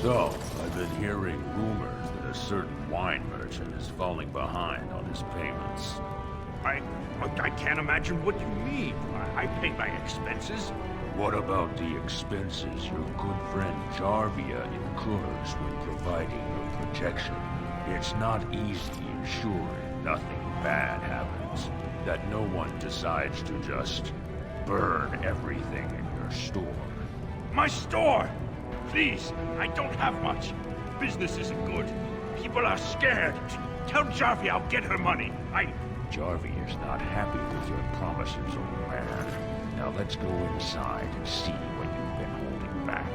So, I've been hearing rumors that a certain wine merchant is falling behind on his payments. I can't imagine what you mean. I pay my expenses. What about the expenses your good friend Jarvia incurs when providing your protection? It's not easy ensuring nothing bad happens, that no one decides to just burn everything in your store. My store! Please, I don't have much. Business isn't good. People are scared. Tell Jarvia I'll get her money. Jarvia's not happy with your promises, old man. Now let's go inside and see what you've been holding back.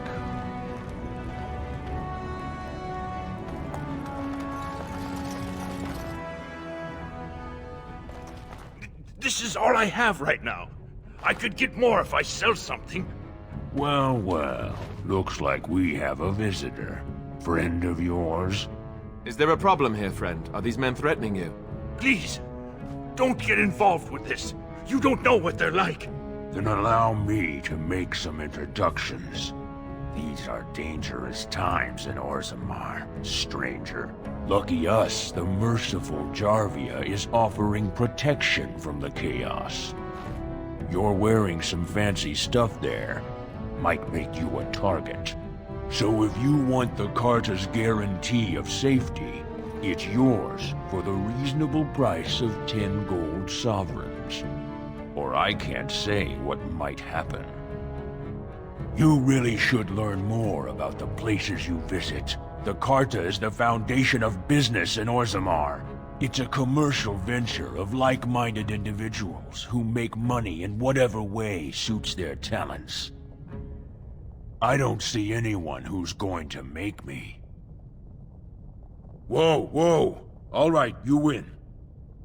This is all I have right now. I could get more if I sell something. Well, well. Looks like we have a visitor. Friend of yours? Is there a problem here, friend? Are these men threatening you? Please, don't get involved with this. You don't know what they're like. Then allow me to make some introductions. These are dangerous times in Orzammar, stranger. Lucky us, the merciful Jarvia is offering protection from the chaos. You're wearing some fancy stuff there. Might make you a target. So if you want the Carta's guarantee of safety, it's yours for the reasonable price of 10 gold sovereigns. Or I can't say what might happen. You really should learn more about the places you visit. The Carta is the foundation of business in Orzammar. It's a commercial venture of like-minded individuals who make money in whatever way suits their talents. I don't see anyone who's going to make me. Whoa, whoa! All right, you win.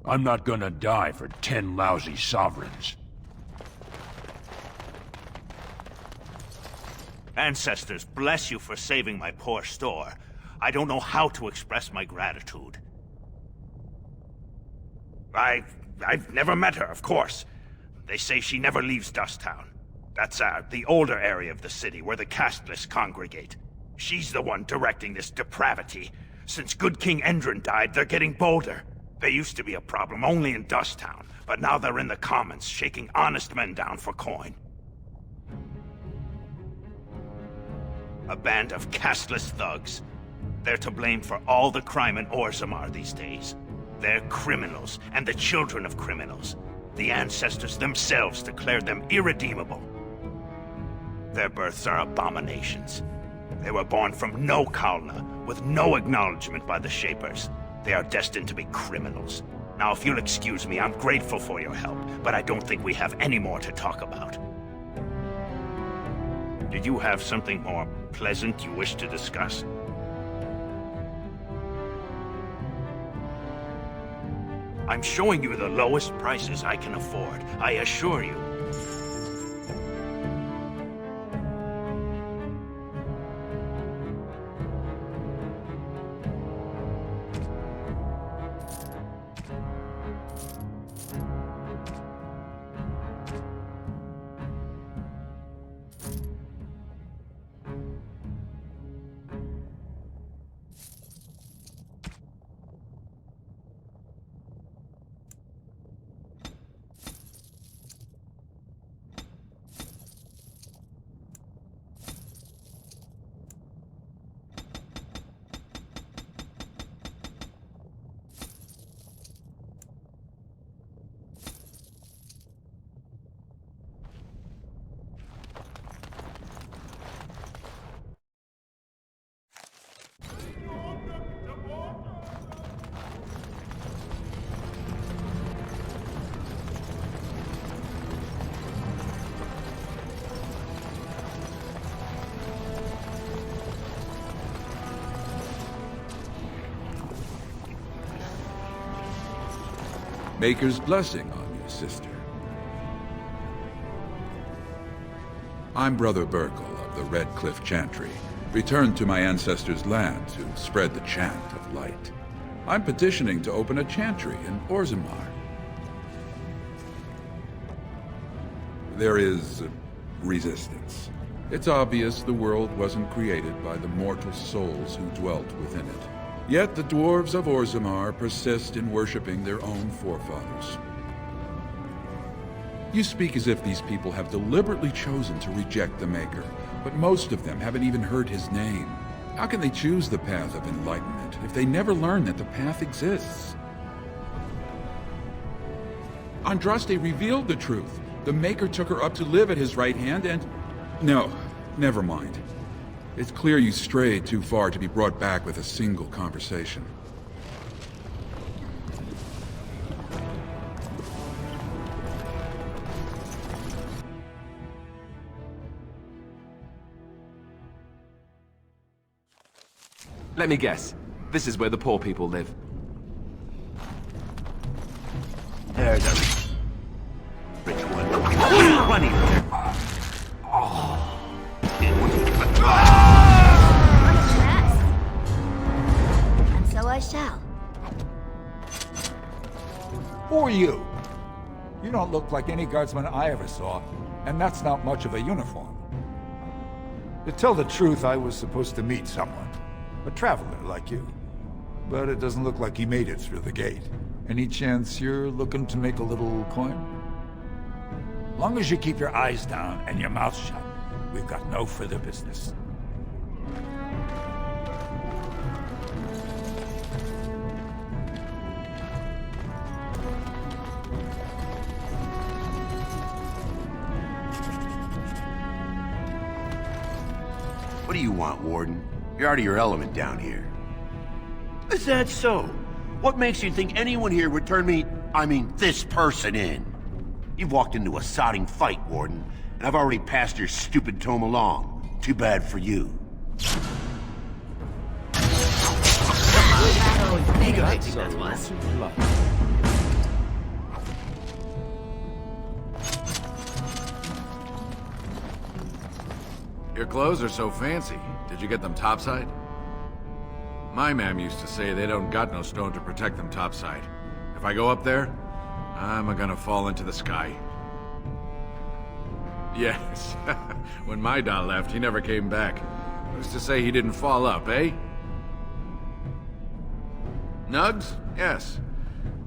I'm not gonna die for 10 lousy sovereigns. Ancestors, bless you for saving my poor store. I don't know how to express my gratitude. I've never met her, of course. They say she never leaves Dusttown. That's the older area of the city where the casteless congregate. She's the one directing this depravity. Since good King Endrin died, they're getting bolder. They used to be a problem only in Dusttown, but now they're in the commons, shaking honest men down for coin. A band of casteless thugs. They're to blame for all the crime in Orzammar these days. They're criminals, and the children of criminals. The ancestors themselves declared them irredeemable. Their births are abominations. They were born from no Kalna, with no acknowledgement by the Shapers. They are destined to be criminals. Now, if you'll excuse me, I'm grateful for your help, but I don't think we have any more to talk about. Did you have something more pleasant you wish to discuss? I'm showing you the lowest prices I can afford, I assure you. Maker's blessing on you, sister. I'm Brother Burkle of the Red Cliff Chantry, returned to my ancestors' land to spread the chant of light. I'm petitioning to open a chantry in Orzammar. There is resistance. It's obvious the world wasn't created by the mortal souls who dwelt within it. Yet the dwarves of Orzammar persist in worshipping their own forefathers. You speak as if these people have deliberately chosen to reject the Maker, but most of them haven't even heard his name. How can they choose the path of enlightenment if they never learn that the path exists? Andraste revealed the truth. The Maker took her up to live at his right hand and... No, never mind. It's clear you strayed too far to be brought back with a single conversation. Let me guess. This is where the poor people live. There's a rich one. Running there. And so I shall. Who are you? You don't look like any guardsman I ever saw, and that's not much of a uniform. To tell the truth, I was supposed to meet someone. A traveler like you. But it doesn't look like he made it through the gate. Any chance you're looking to make a little coin? Long as you keep your eyes down and your mouth shut, we've got no further business. What do you want, Warden? You're out of your element down here. Is that so? What makes you think anyone here would turn me, this person in? You've walked into a sodding fight, Warden, and I've already passed your stupid tome along. Too bad for you. Your clothes are so fancy. Did you get them topside? My ma'am used to say they don't got no stone to protect them topside. If I go up there, I'm gonna fall into the sky. Yes, when my da left, he never came back. Who's to say he didn't fall up, eh? Nugs? Yes.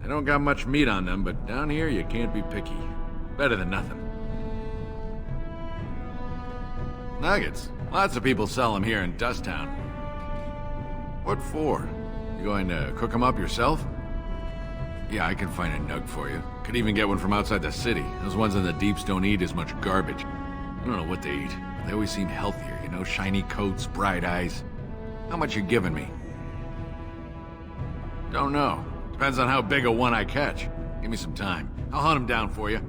They don't got much meat on them, but down here you can't be picky. Better than nothing. Nuggets. Lots of people sell them here in Dust Town. What for? You going to cook them up yourself? Yeah, I can find a nug for you. Could even get one from outside the city. Those ones in the deeps don't eat as much garbage. I don't know what they eat, but they always seem healthier, you know? Shiny coats, bright eyes. How much you giving me? Don't know. Depends on how big a one I catch. Give me some time. I'll hunt him down for you.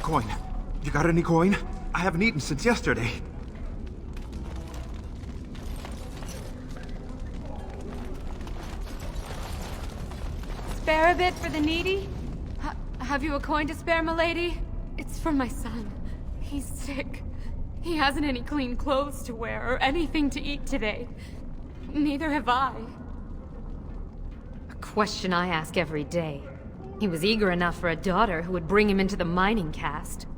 Coin. You got any coin? I haven't eaten since yesterday. Spare a bit for the needy? Have you a coin to spare, milady? It's for my son. He's sick. He hasn't any clean clothes to wear or anything to eat today. Neither have I. A question I ask every day. He was eager enough for a daughter who would bring him into the mining caste.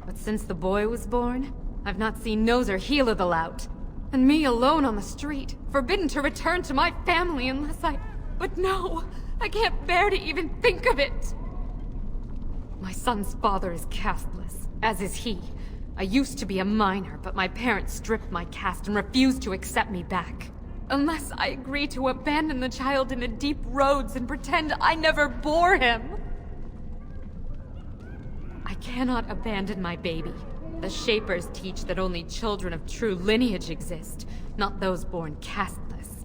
But since the boy was born, I've not seen nose or heel of the lout. And me alone on the street, forbidden to return to my family unless I... But no! I can't bear to even think of it! My son's father is casteless, as is he. I used to be a miner, but my parents stripped my caste and refused to accept me back. Unless I agree to abandon the child in the deep roads and pretend I never bore him. I cannot abandon my baby. The Shapers teach that only children of true lineage exist, not those born casteless.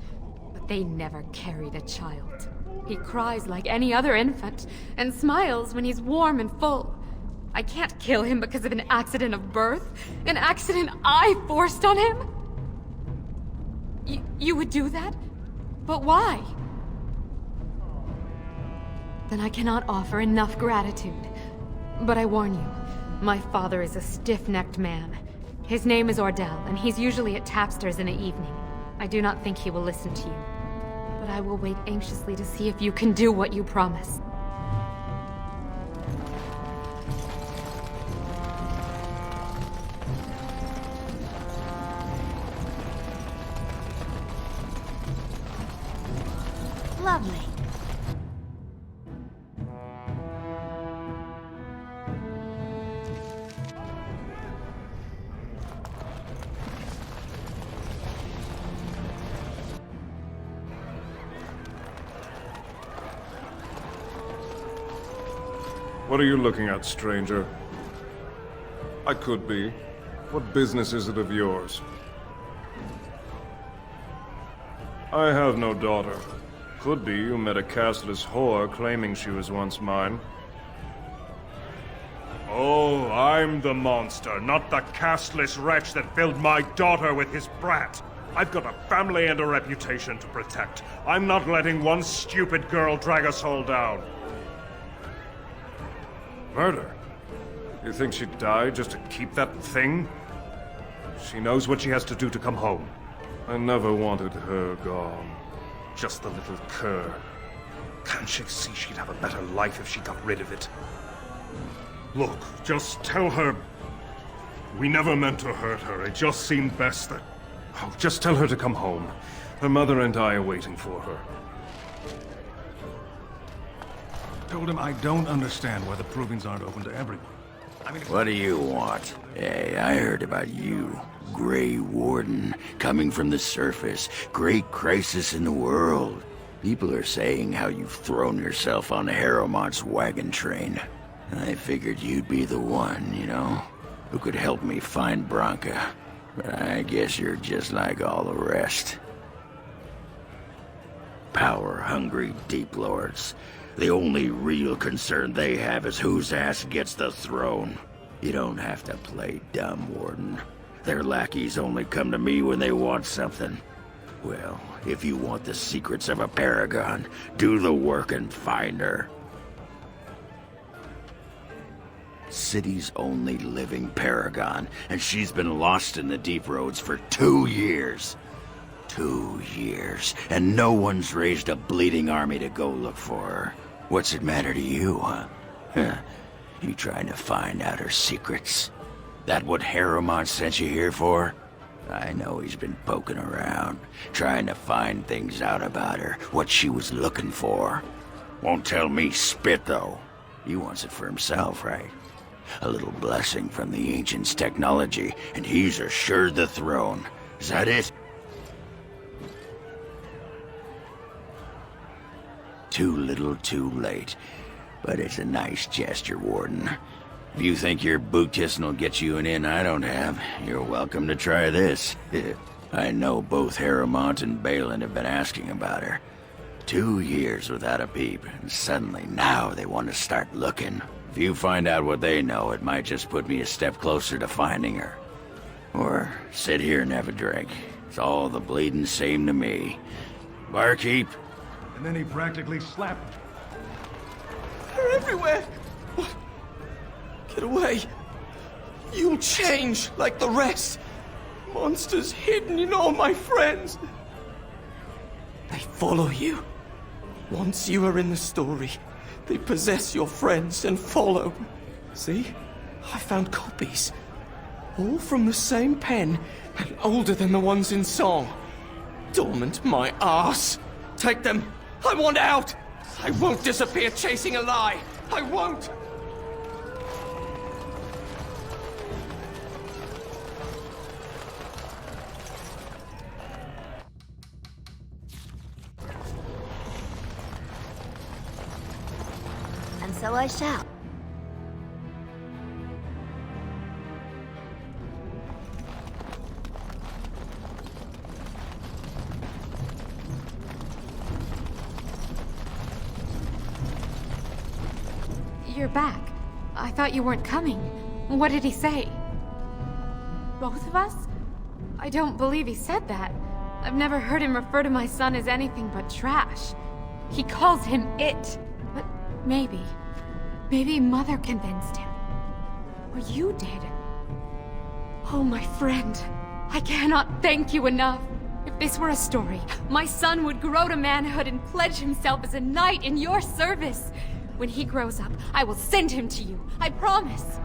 But they never carried a child. He cries like any other infant, and smiles when he's warm and full. I can't kill him because of an accident of birth, an accident I forced on him? You would do that? But why? Then I cannot offer enough gratitude. But I warn you, my father is a stiff-necked man. His name is Ordell, and he's usually at Tapster's in the evening. I do not think he will listen to you. But I will wait anxiously to see if you can do what you promise. Lovely. What are you looking at, stranger? I could be. What business is it of yours? I have no daughter. Could be you met a castless whore claiming she was once mine. Oh, I'm the monster, not the castless wretch that filled my daughter with his brat. I've got a family and a reputation to protect. I'm not letting one stupid girl drag us all down. Murder? You think she'd die just to keep that thing? She knows what she has to do to come home. I never wanted her gone. Just the little cur. Can't she see she'd have a better life if she got rid of it? Look, just tell her... We never meant to hurt her. It just seemed best that... Oh, just tell her to come home. Her mother and I are waiting for her. Told him I don't understand why the provings aren't open to everyone. I mean, What do you want? Hey, I heard about you. Grey Warden, coming from the surface. Great crisis in the world. People are saying how you've thrown yourself on Harrowmont's wagon train. I figured you'd be the one, you know, who could help me find Branka. But I guess you're just like all the rest. Power-hungry Deep Lords. The only real concern they have is whose ass gets the throne. You don't have to play dumb, Warden. Their lackeys only come to me when they want something. Well, if you want the secrets of a paragon, do the work and find her. City's only living paragon, and she's been lost in the deep roads for 2 years. 2 years, and no one's raised a bleeding army to go look for her. What's it matter to you, huh? You trying to find out her secrets? That what Harrowmont sent you here for? I know he's been poking around, trying to find things out about her, what she was looking for. Won't tell me spit, though. He wants it for himself, right? A little blessing from the Ancients' technology, and he's assured the throne. Is that it? Too little, too late. But it's a nice gesture, Warden. If you think your boot kissing will get you an in I don't have, you're welcome to try this. I know both Harrowmont and Balin have been asking about her. 2 years without a peep, and suddenly now they want to start looking. If you find out what they know, it might just put me a step closer to finding her. Or sit here and have a drink. It's all the bleeding same to me. Barkeep? And then he practically slapped me. They're everywhere! What? Get away! You'll change like the rest! Monsters hidden in all my friends! They follow you. Once you are in the story, they possess your friends and follow. See? I found copies. All from the same pen, and older than the ones in song. Dormant my ass! Take them! I want out! I won't disappear chasing a lie! I won't! And so I shall. You're back. I thought you weren't coming. What did he say? Both of us? I don't believe he said that. I've never heard him refer to my son as anything but trash. He calls him it. But maybe Mother convinced him. Or you did. Oh, my friend. I cannot thank you enough. If this were a story, my son would grow to manhood and pledge himself as a knight in your service. When he grows up, I will send him to you. I promise.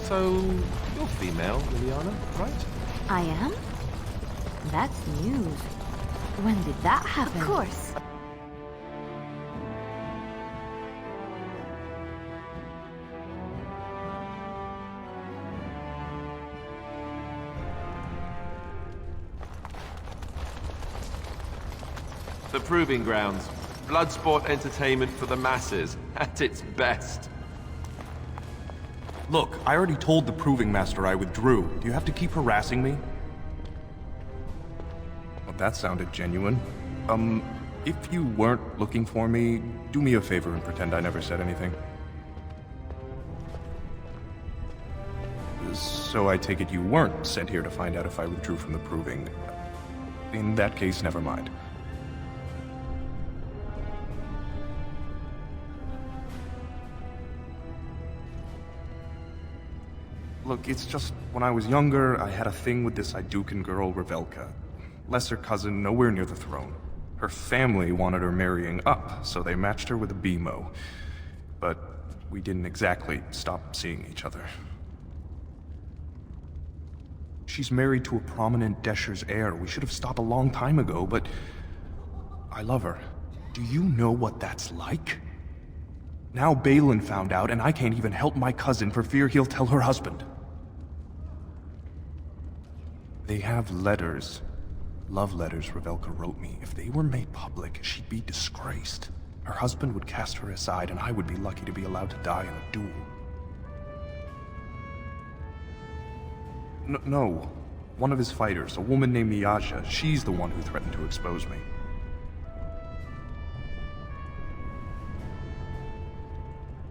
So, you're female, Liliana, right? I am? That's news. When did that happen? Of course. The Proving Grounds. Bloodsport entertainment for the masses, at its best. Look, I already told the Proving Master I withdrew. Do you have to keep harassing me? Well, that sounded genuine. If you weren't looking for me, do me a favor and pretend I never said anything. So I take it you weren't sent here to find out if I withdrew from the Proving. In that case, never mind. Look, it's just, when I was younger, I had a thing with this Idukan girl, Revelka. Lesser cousin, nowhere near the throne. Her family wanted her marrying up, so they matched her with a BMO. But we didn't exactly stop seeing each other. She's married to a prominent Desher's heir. We should have stopped a long time ago, but I love her. Do you know what that's like? Now Balin found out, and I can't even help my cousin for fear he'll tell her husband. They have letters. Love letters Revelka wrote me. If they were made public, she'd be disgraced. Her husband would cast her aside, and I would be lucky to be allowed to die in a duel. No. One of his fighters, a woman named Miyaja, she's the one who threatened to expose me.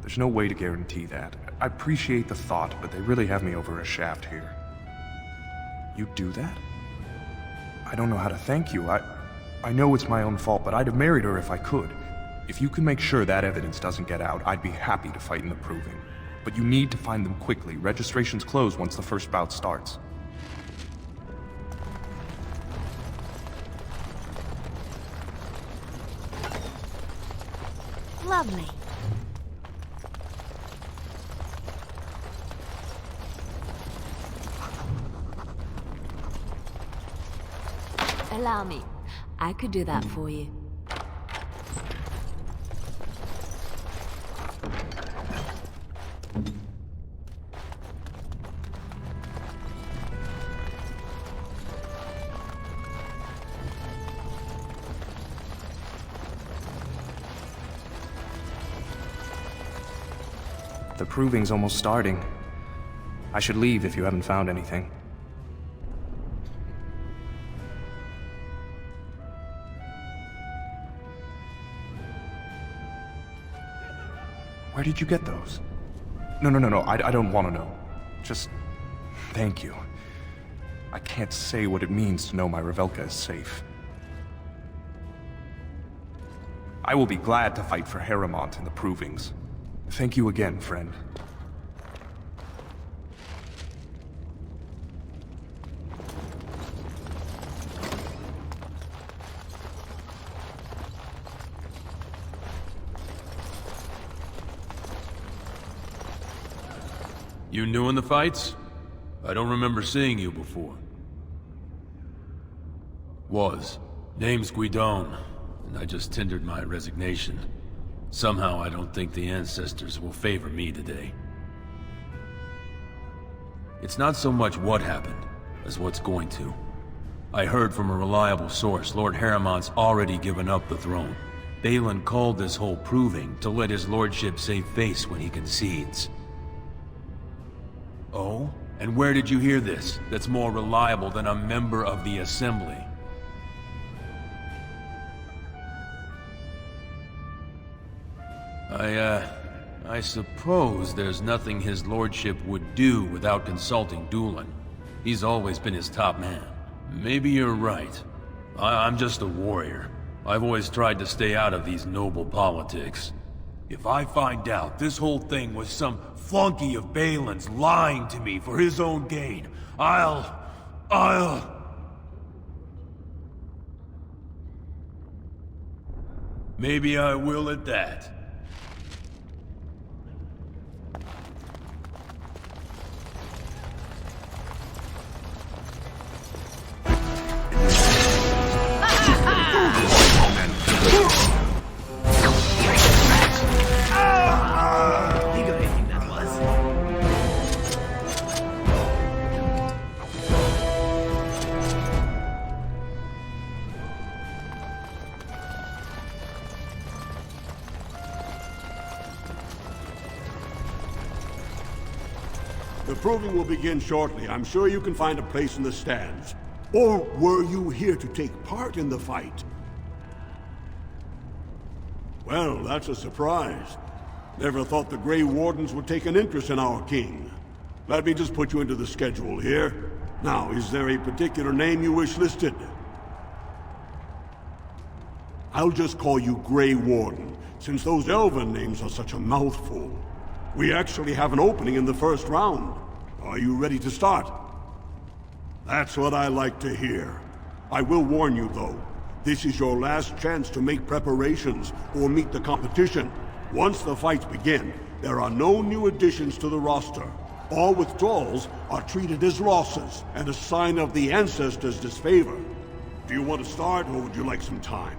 There's no way to guarantee that. I appreciate the thought, but they really have me over a shaft here. You do that? I don't know how to thank you. I know it's my own fault, but I'd have married her if I could. If you can make sure that evidence doesn't get out, I'd be happy to fight in the Proving. But you need to find them quickly. Registrations close once the first bout starts. Lovely. Allow me. I could do that for you. The Proving's almost starting. I should leave if you haven't found anything. Where did you get those? No, I don't want to know. Just thank you. I can't say what it means to know my Revelka is safe. I will be glad to fight for Harrimont in the Provings. Thank you again, friend. You new in the fights? I don't remember seeing you before. Was. Name's Guidon, and I just tendered my resignation. Somehow I don't think the ancestors will favor me today. It's not so much what happened, as what's going to. I heard from a reliable source Lord Harrimon's already given up the throne. Balin called this whole Proving to let his lordship save face when he concedes. Oh? And where did you hear this that's more reliable than a member of the Assembly? I suppose there's nothing his lordship would do without consulting Doolan. He's always been his top man. Maybe you're right. I'm just a warrior. I've always tried to stay out of these noble politics. If I find out this whole thing was some flunky of Balin's lying to me for his own gain, I'll... Maybe I will at that. The proving will begin shortly. I'm sure you can find a place in the stands. Or were you here to take part in the fight? Well, that's a surprise. Never thought the Grey Wardens would take an interest in our king. Let me just put you into the schedule here. Now, is there a particular name you wish listed? I'll just call you Grey Warden, since those elven names are such a mouthful. We actually have an opening in the first round. Are you ready to start? That's what I like to hear. I will warn you, though. This is your last chance to make preparations or meet the competition. Once the fights begin, there are no new additions to the roster. All withdrawals are treated as losses and a sign of the ancestors' disfavor. Do you want to start, or would you like some time?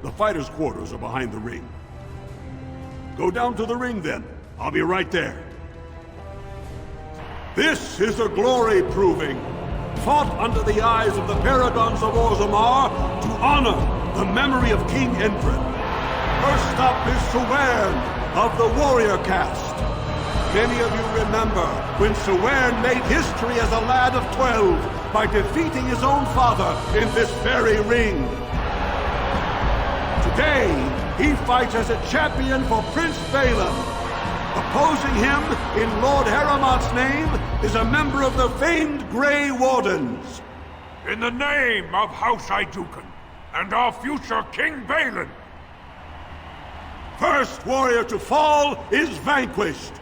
The fighters' quarters are behind the ring. Go down to the ring, then. I'll be right there. This is a glory proving, fought under the eyes of the Paragons of Orzammar to honor the memory of King Endrin. First up is Surana of the warrior caste. Many of you remember when Surana made history as a lad of 12 by defeating his own father in this very ring. Today, he fights as a champion for Prince Balin. Opposing him, in Lord Heramont's name, is a member of the famed Grey Wardens. In the name of House Idukan and our future King Balin. First warrior to fall is vanquished.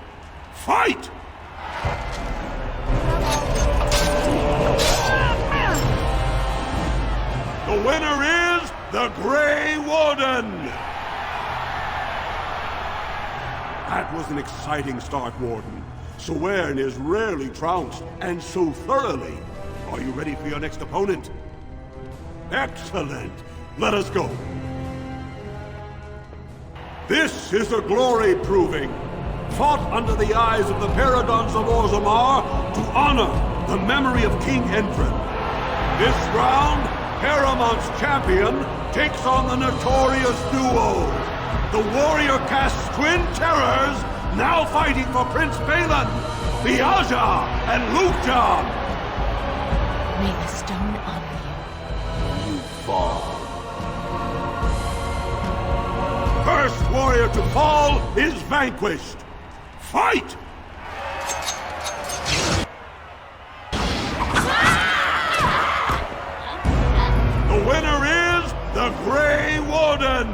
Fight! The winner is the Grey Warden! That was an exciting start, Warden. Surana is rarely trounced, and so thoroughly. Are you ready for your next opponent? Excellent! Let us go. This is a glory proving, fought under the eyes of the Paragons of Orzammar to honor the memory of King Endrin. This round, Heramont's champion takes on the notorious duo, the warrior caste twin terrors, now fighting for Prince Balin, the Aja and Lukjan. May the stone honor you. You fall. First warrior to fall is vanquished. Fight! The winner is the Grey Warden!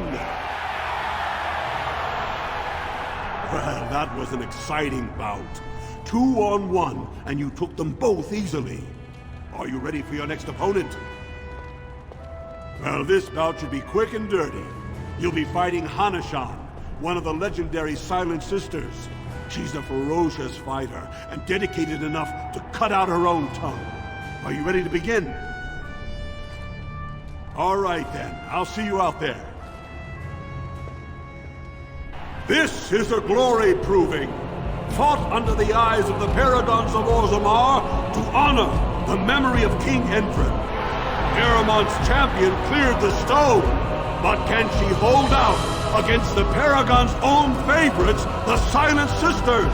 Well, that was an exciting bout. 2-on-1, and you took them both easily. Are you ready for your next opponent? Well, this bout should be quick and dirty. You'll be fighting Hanashan, one of the legendary Silent Sisters. She's a ferocious fighter, and dedicated enough to cut out her own tongue. Are you ready to begin? All right, then. I'll see you out there. This is a glory proving, fought under the eyes of the Paragons of Orzammar to honor the memory of King Endrin. Heramont's champion cleared the stone, but can she hold out against the Paragon's own favorites, the Silent Sisters?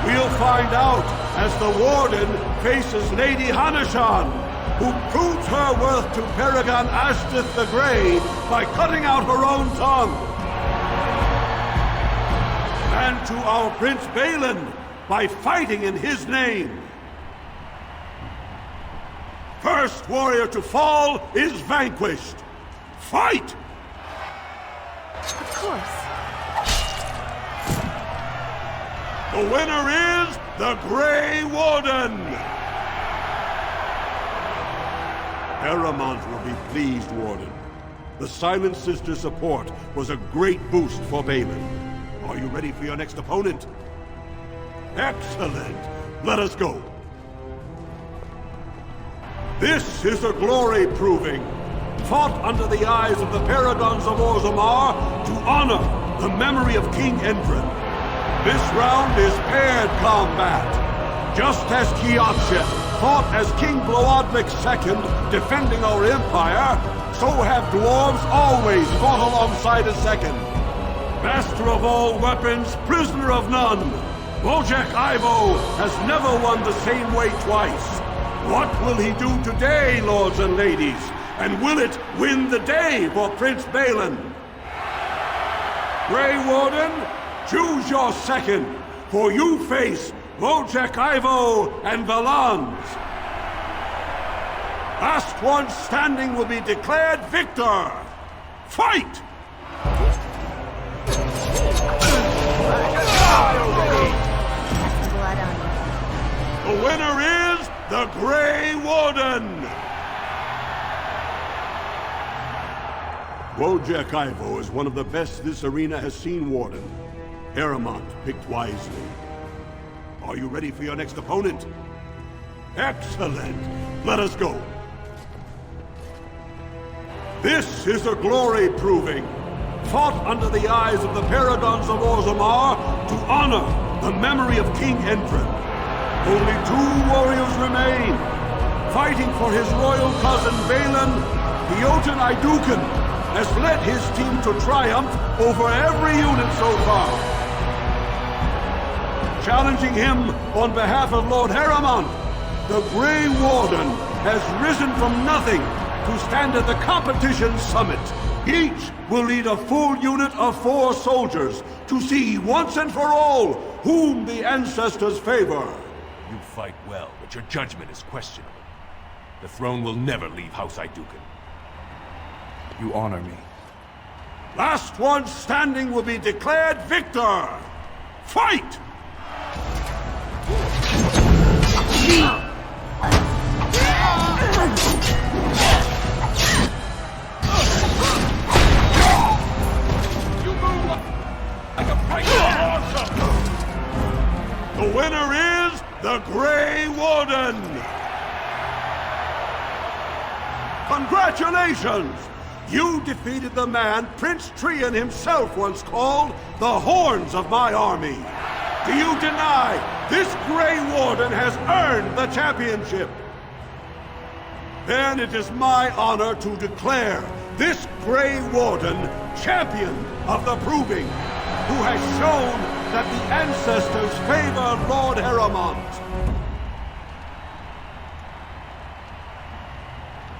We'll find out as the Warden faces Lady Hanashan, who proves her worth to Paragon Ashtith the Grey by cutting out her own tongue. And to our Prince Balin by fighting in his name. First warrior to fall is vanquished. Fight! Of course. The winner is the Grey Warden! Heramont will be pleased, Warden. The Silent Sister support was a great boost for Balin. Are you ready for your next opponent? Excellent! Let us go. This is a glory proving, fought under the eyes of the Paragons of Orzammar to honor the memory of King Endrin. This round is paired combat. Just as Kiaksha fought as King Bloodvik II defending our empire, so have dwarves always fought alongside a second. Master of all weapons, prisoner of none. Wojciech Ivo has never won the same way twice. What will he do today, lords and ladies? And will it win the day for Prince Balin? Grey Warden, choose your second, for you face Wojciech Ivo and Valans. Last one standing will be declared victor. Fight! The winner is the Grey Warden! Wojciech Ivo is one of the best this arena has seen, Warden. Heremont picked wisely. Are you ready for your next opponent? Excellent! Let us go. This is a glory proving, fought under the eyes of the Paragons of Orzammar to honor the memory of King Endrin. Only 2 warriors remain. Fighting for his royal cousin Balin, the Jotun Iduken has led his team to triumph over every unit so far. Challenging him on behalf of Lord Heremont, the Grey Warden has risen from nothing to stand at the competition's summit. Each will lead a full unit of 4 soldiers to see once and for all whom the ancestors favor. You fight well, but your judgment is questionable. The throne will never leave House Iduken. You honor me. Last one standing will be declared victor. Fight! The winner is the Grey Warden! Congratulations! You defeated the man Prince Trian himself once called the Horns of my army. Do you deny this Grey Warden has earned the championship? Then it is my honor to declare this Grey Warden champion of the Proving, who has shown that the ancestors favor Lord Heremont.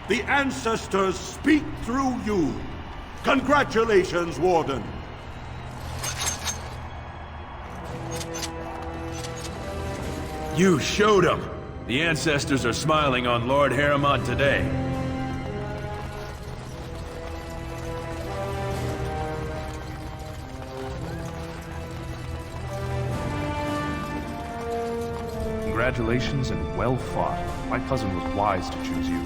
The ancestors speak through you. Congratulations, Warden. You showed them. The ancestors are smiling on Lord Heremont today. Congratulations and well fought. My cousin was wise to choose you.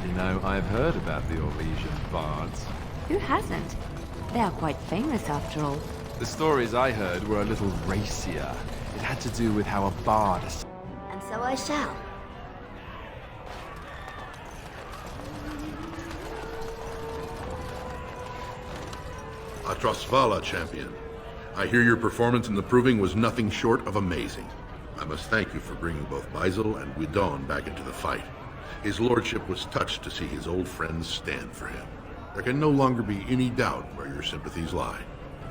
You know, I've heard about the Orlesian bards. Who hasn't? They are quite famous after all. The stories I heard were a little racier. It had to do with how a bard... And so I shall. Atrasvala, champion. I hear your performance in the Proving was nothing short of amazing. I must thank you for bringing both Baisel and Guidon back into the fight. His lordship was touched to see his old friends stand for him. There can no longer be any doubt where your sympathies lie.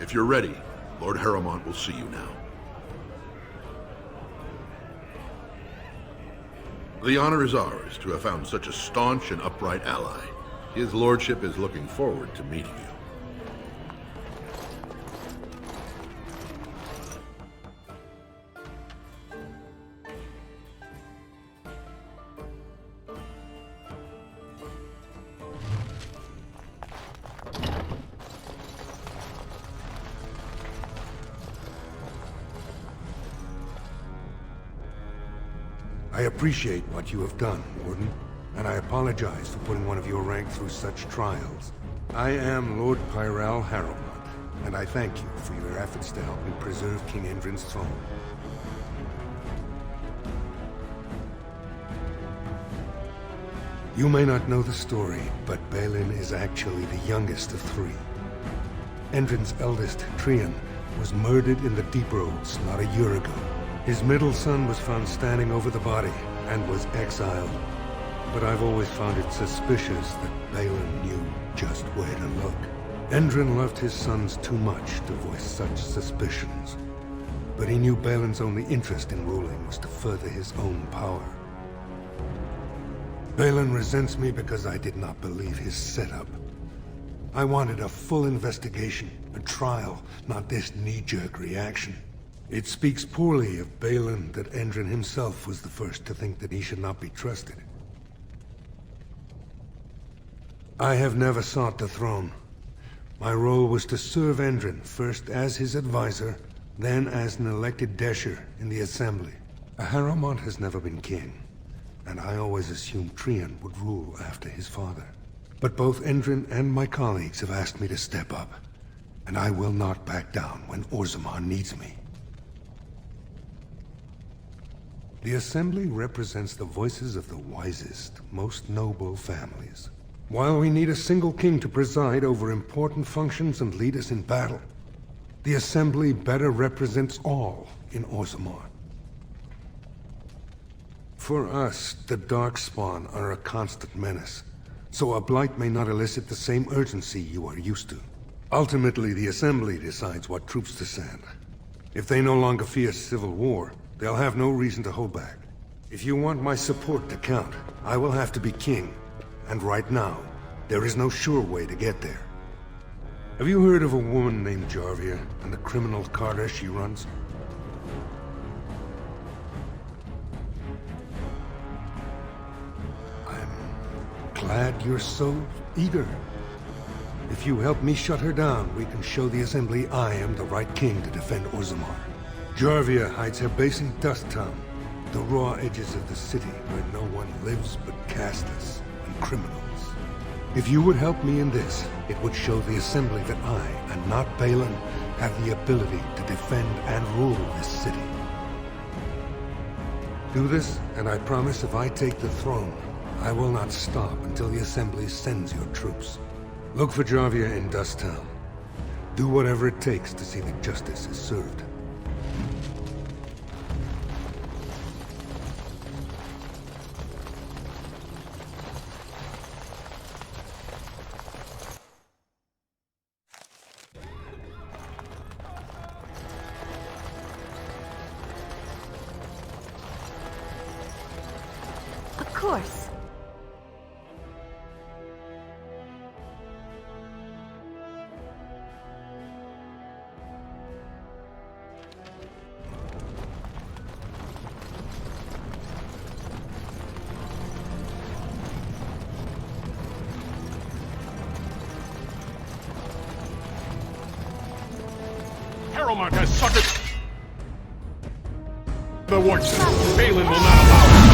If you're ready, Lord Heremont will see you now. The honor is ours to have found such a staunch and upright ally. His lordship is looking forward to meeting you. I appreciate what you have done, Warden, and I apologize for putting one of your rank through such trials. I am Lord Pyral Heremont, and I thank you for your efforts to help me preserve King Endrin's throne. You may not know the story, but Balin is actually the youngest of three. Endrin's eldest, Trian, was murdered in the Deep Roads not a year ago. His middle son was found standing over the body and was exiled. But I've always found it suspicious that Balin knew just where to look. Endrin loved his sons too much to voice such suspicions. But he knew Balin's only interest in ruling was to further his own power. Balin resents me because I did not believe his setup. I wanted a full investigation, a trial, not this knee-jerk reaction. It speaks poorly of Balin that Endrin himself was the first to think that he should not be trusted. I have never sought the throne. My role was to serve Endrin, first as his advisor, then as an elected Desher in the Assembly. Harrowmont has never been king, and I always assumed Trian would rule after his father. But both Endrin and my colleagues have asked me to step up, and I will not back down when Orzammar needs me. The Assembly represents the voices of the wisest, most noble families. While we need a single king to preside over important functions and lead us in battle, the Assembly better represents all in Orzammar. For us, the Darkspawn are a constant menace, so a blight may not elicit the same urgency you are used to. Ultimately, the Assembly decides what troops to send. If they no longer fear civil war, they'll have no reason to hold back. If you want my support to count, I will have to be king. And right now, there is no sure way to get there. Have you heard of a woman named Jarvia and the criminal carter she runs? I'm glad you're so eager. If you help me shut her down, we can show the Assembly I am the right king to defend Orzammar. Jarvia hides her base in Dust Town, the raw edges of the city where no one lives but castless and criminals. If you would help me in this, it would show the Assembly that I, and not Balin, have the ability to defend and rule this city. Do this, and I promise if I take the throne, I will not stop until the Assembly sends your troops. Look for Jarvia in Dust Town. Do whatever it takes to see that justice is served. Of course. Harrowmont has suckered the wards. Balin will not allow it.